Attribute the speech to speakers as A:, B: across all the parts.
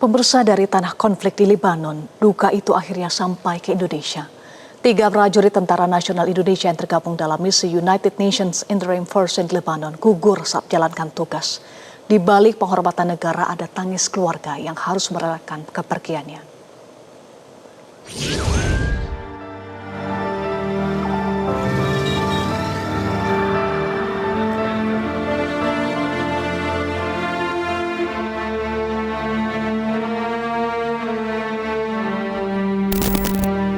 A: Pemirsa, dari tanah konflik di Lebanon, duka itu akhirnya sampai ke Indonesia. 3 prajurit Tentara Nasional Indonesia yang tergabung dalam misi United Nations Interim Force in Lebanon gugur saat menjalankan tugas. Di balik penghormatan negara ada tangis keluarga yang harus merelakan kepergiannya.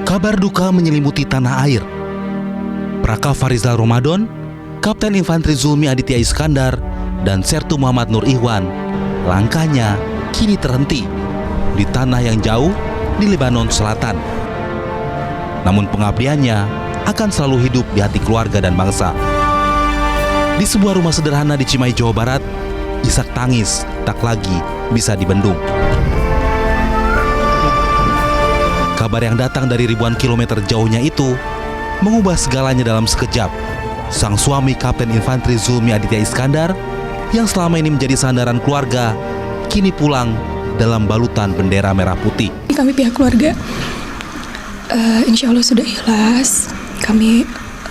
B: Kabar duka menyelimuti tanah air. Praka Farizal Ramadan, Kapten Infanteri Zulmi Aditya Iskandar, dan Sertu Muhammad Nur Ihwan langkahnya kini terhenti di tanah yang jauh di Lebanon Selatan. Namun pengabdiannya akan selalu hidup di hati keluarga dan bangsa. Di sebuah rumah sederhana di Cimahi, Jawa Barat, isak tangis tak lagi bisa dibendung. Kabar yang datang dari ribuan kilometer jauhnya itu mengubah segalanya dalam sekejap. Sang suami Kapten Infanteri Zulmi Aditya Iskandar yang selama ini menjadi sandaran keluarga kini pulang dalam balutan bendera merah putih.
C: Kami pihak keluarga insya Allah sudah ikhlas. Kami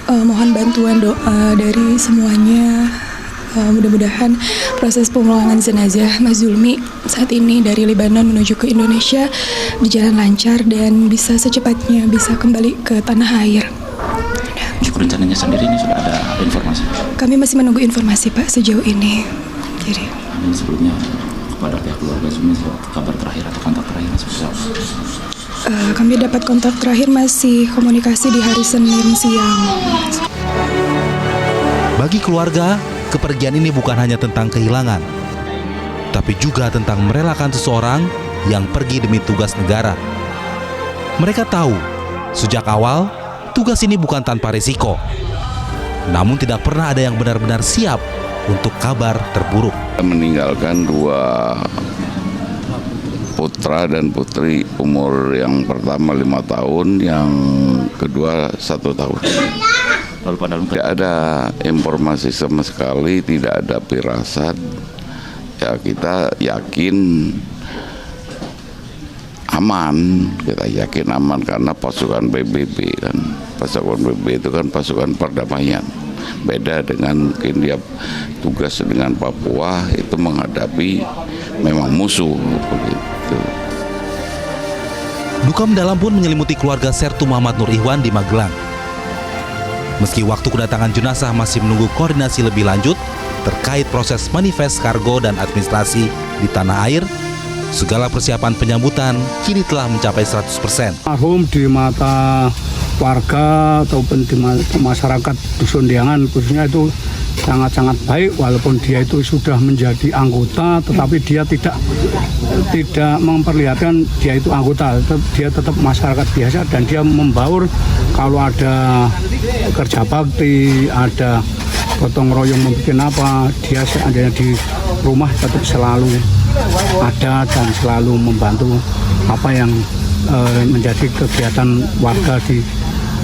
C: mohon bantuan doa dari semuanya. Mudah-mudahan proses pemulangan jenazah Mas Zulmi saat ini dari Lebanon menuju ke Indonesia berjalan lancar dan bisa secepatnya bisa kembali ke tanah air.
D: Untuk rencananya sendiri ini sudah ada informasi?
C: Kami masih menunggu informasi Pak sejauh ini. Jadi
D: sebelumnya kepada pihak keluarga Zulmi kabar terakhir atau kontak terakhir seperti apa?
C: Kami dapat kontak terakhir masih komunikasi di hari Senin siang.
B: Bagi keluarga, kepergian ini bukan hanya tentang kehilangan, tapi juga tentang merelakan seseorang yang pergi demi tugas negara. Mereka tahu, sejak awal, tugas ini bukan tanpa risiko. Namun tidak pernah ada yang benar-benar siap untuk kabar terburuk.
E: Meninggalkan 2 putra dan putri, umur yang pertama 5 tahun, yang kedua 1 tahun.
D: Lalu pada
E: tidak ada informasi sama sekali, tidak ada firasat. Ya kita yakin aman, kita yakin aman karena pasukan PBB kan. Pasukan PBB itu kan pasukan perdamaian. Beda dengan mungkin dia tugas dengan Papua itu menghadapi memang musuh begitu.
B: Duka mendalam pun menyelimuti keluarga Sertu Muhammad Nur Ihwan di Magelang. Meski waktu kedatangan jenazah masih menunggu koordinasi lebih lanjut terkait proses manifest kargo dan administrasi di tanah air, segala persiapan penyambutan kini telah mencapai 100%.
F: Almarhum di mata warga ataupun di masyarakat Dusun Diangan khususnya itu sangat-sangat baik, walaupun dia itu sudah menjadi anggota, tetapi dia tidak memperlihatkan dia itu anggota, dia tetap masyarakat biasa dan dia membaur kalau ada kerja bakti, ada gotong royong membuat apa, dia seandainya di rumah tetap selalu ada dan selalu membantu apa yang menjadi kegiatan warga di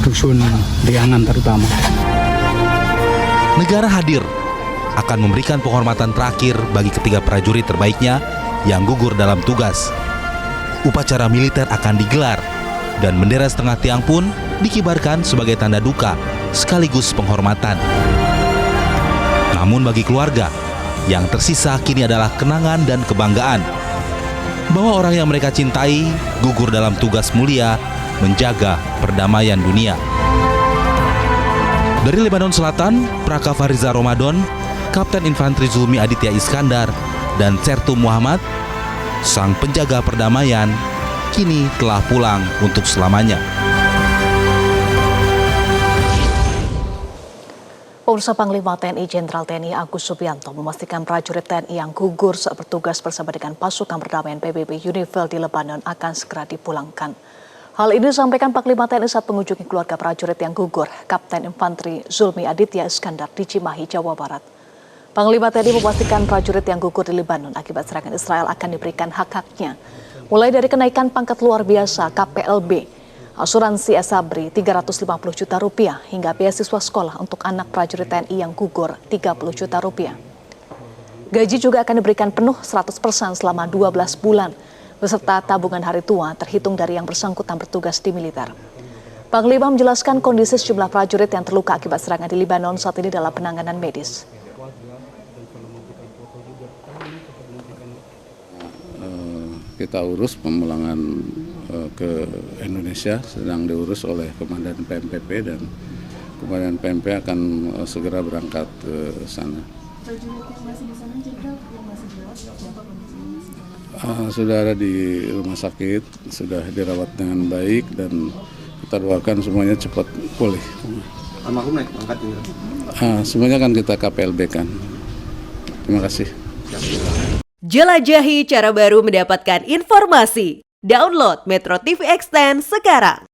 F: Dusun Diangan terutama.
B: Negara hadir akan memberikan penghormatan terakhir bagi ketiga prajurit terbaiknya yang gugur dalam tugas. Upacara militer akan digelar dan bendera setengah tiang pun dikibarkan sebagai tanda duka sekaligus penghormatan. Namun bagi keluarga, yang tersisa kini adalah kenangan dan kebanggaan bahwa orang yang mereka cintai gugur dalam tugas mulia menjaga perdamaian dunia. Dari Lebanon Selatan, Praka Farizal Ramadan, Kapten Infanteri Zulmi Aditya Iskandar, dan Sertu Muhammad, sang penjaga perdamaian, kini telah pulang untuk selamanya.
A: Pemirsa, Panglima TNI Jenderal TNI Agus Subianto memastikan prajurit TNI yang gugur saat bertugas bersama dengan pasukan perdamaian PBB UNIFIL di Lebanon akan segera dipulangkan. Hal ini disampaikan Panglima TNI saat mengunjungi keluarga prajurit yang gugur, Kapten Infanteri Zulmi Aditya Iskandar di Cimahi, Jawa Barat. Panglima TNI memastikan prajurit yang gugur di Lebanon akibat serangan Israel akan diberikan hak-haknya, mulai dari kenaikan pangkat luar biasa KPLB, asuransi Asabri 350 juta rupiah, hingga beasiswa sekolah untuk anak prajurit TNI yang gugur 30 juta rupiah. Gaji juga akan diberikan penuh 100% selama 12 bulan. beserta tabungan hari tua terhitung dari yang bersangkutan bertugas di militer. Panglima menjelaskan kondisi sejumlah prajurit yang terluka akibat serangan di Lebanon saat ini dalam penanganan medis.
G: Kita urus pemulangan ke Indonesia sedang diurus oleh Komandan PMPP dan Komandan PMP akan segera berangkat ke sana. Sudah ada di rumah sakit, sudah dirawat dengan baik dan kita doakan semuanya cepat pulih.
H: Almarhum naik pangkat juga.
G: Semuanya kan kita KPLB kan. Terima kasih.
I: Jelajahi cara baru mendapatkan informasi. Download Metro TV Extend sekarang.